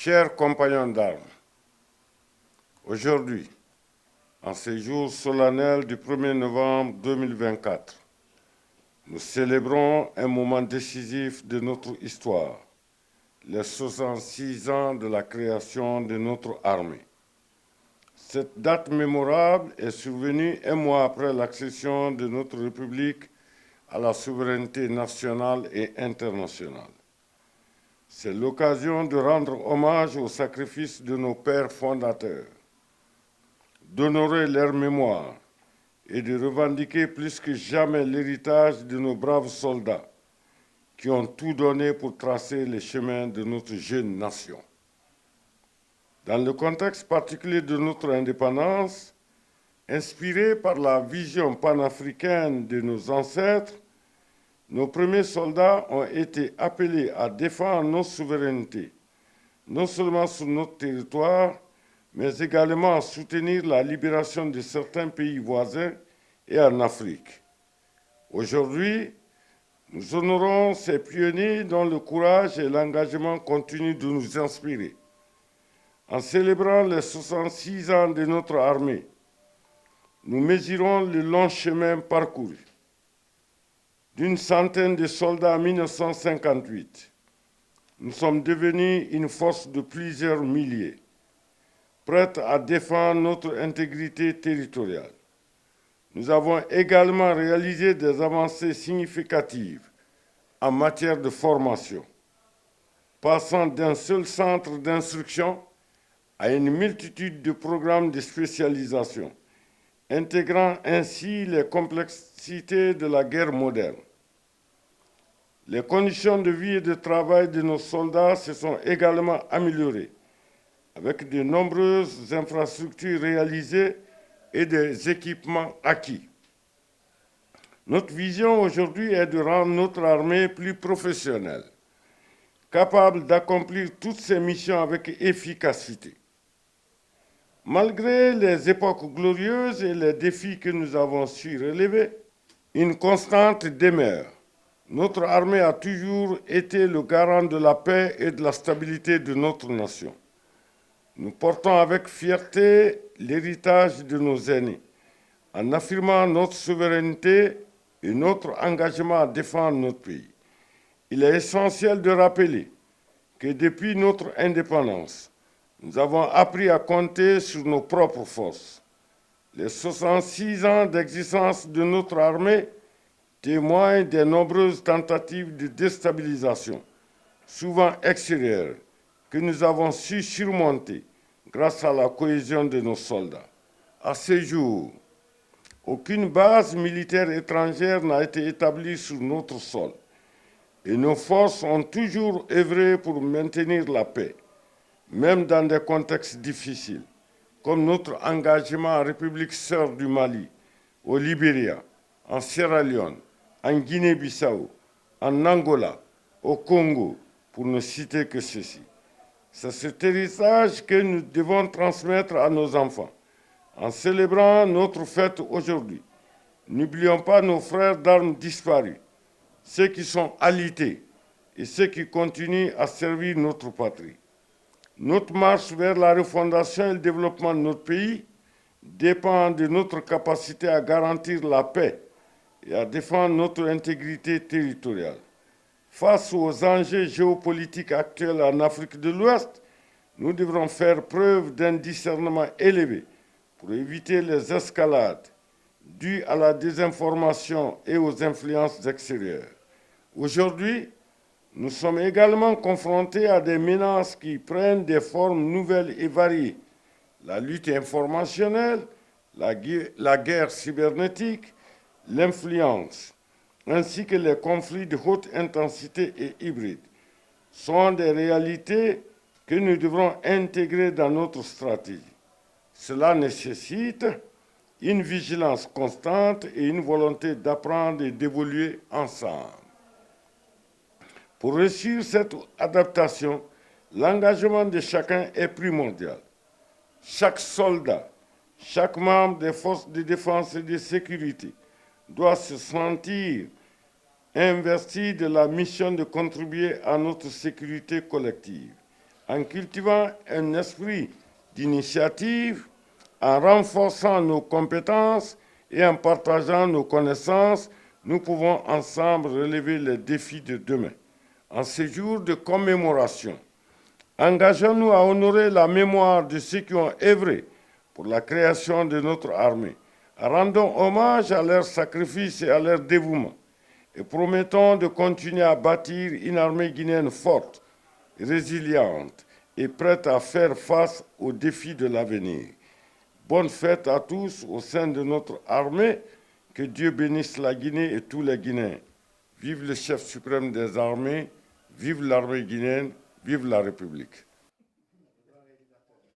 Chers compagnons d'armes, aujourd'hui, en ce jour solennel du 1er novembre 2024, nous célébrons un moment décisif de notre histoire, les 66 ans de la création de notre armée. Cette date mémorable est survenue un mois après l'accession de notre République à la souveraineté nationale et internationale. C'est l'occasion de rendre hommage au sacrifice de nos pères fondateurs, d'honorer leur mémoire et de revendiquer plus que jamais l'héritage de nos braves soldats qui ont tout donné pour tracer les chemins de notre jeune nation. Dans le contexte particulier de notre indépendance, inspiré par la vision panafricaine de nos ancêtres, nos premiers soldats ont été appelés à défendre nos souverainetés, non seulement sur notre territoire, mais également à soutenir la libération de certains pays voisins et en Afrique. Aujourd'hui, nous honorons ces pionniers dont le courage et l'engagement continuent de nous inspirer. En célébrant les 66 ans de notre armée, nous mesurons le long chemin parcouru. D'une centaine de soldats en 1958, nous sommes devenus une force de plusieurs milliers, prête à défendre notre intégrité territoriale. Nous avons également réalisé des avancées significatives en matière de formation, passant d'un seul centre d'instruction à une multitude de programmes de spécialisation, intégrant ainsi les complexités de la guerre moderne. Les conditions de vie et de travail de nos soldats se sont également améliorées, avec de nombreuses infrastructures réalisées et des équipements acquis. Notre vision aujourd'hui est de rendre notre armée plus professionnelle, capable d'accomplir toutes ses missions avec efficacité. Malgré les époques glorieuses et les défis que nous avons su relever, une constante demeure. Notre armée a toujours été le garant de la paix et de la stabilité de notre nation. Nous portons avec fierté l'héritage de nos aînés, en affirmant notre souveraineté et notre engagement à défendre notre pays. Il est essentiel de rappeler que depuis notre indépendance, nous avons appris à compter sur nos propres forces. Les 66 ans d'existence de notre armée témoignent des nombreuses tentatives de déstabilisation, souvent extérieures, que nous avons su surmonter grâce à la cohésion de nos soldats. À ce jour, aucune base militaire étrangère n'a été établie sur notre sol et nos forces ont toujours œuvré pour maintenir la paix, même dans des contextes difficiles, comme notre engagement en République sœur du Mali, au Libéria, en Sierra Leone, en Guinée-Bissau, en Angola, au Congo, pour ne citer que ceci. C'est cet héritage que nous devons transmettre à nos enfants. En célébrant notre fête aujourd'hui, n'oublions pas nos frères d'armes disparus, ceux qui sont alités et ceux qui continuent à servir notre patrie. Notre marche vers la refondation et le développement de notre pays dépend de notre capacité à garantir la paix et à défendre notre intégrité territoriale. Face aux enjeux géopolitiques actuels en Afrique de l'Ouest, nous devrons faire preuve d'un discernement élevé pour éviter les escalades dues à la désinformation et aux influences extérieures. Aujourd'hui, nous sommes également confrontés à des menaces qui prennent des formes nouvelles et variées. La lutte informationnelle, la guerre cybernétique, l'influence, ainsi que les conflits de haute intensité et hybrides, sont des réalités que nous devrons intégrer dans notre stratégie. Cela nécessite une vigilance constante et une volonté d'apprendre et d'évoluer ensemble. Pour réussir cette adaptation, l'engagement de chacun est primordial. Chaque soldat, chaque membre des forces de défense et de sécurité doit se sentir investi de la mission de contribuer à notre sécurité collective. en cultivant un esprit d'initiative, en renforçant nos compétences et en partageant nos connaissances, nous pouvons ensemble relever les défis de demain. En ces jours de commémoration, engageons-nous à honorer la mémoire de ceux qui ont œuvré pour la création de notre armée. Rendons hommage à leur sacrifice et à leur dévouement et promettons de continuer à bâtir une armée guinéenne forte, résiliente et prête à faire face aux défis de l'avenir. Bonne fête à tous au sein de notre armée. Que Dieu bénisse la Guinée et tous les Guinéens. Vive le chef suprême des armées, vive l'armée guinéenne, vive la République.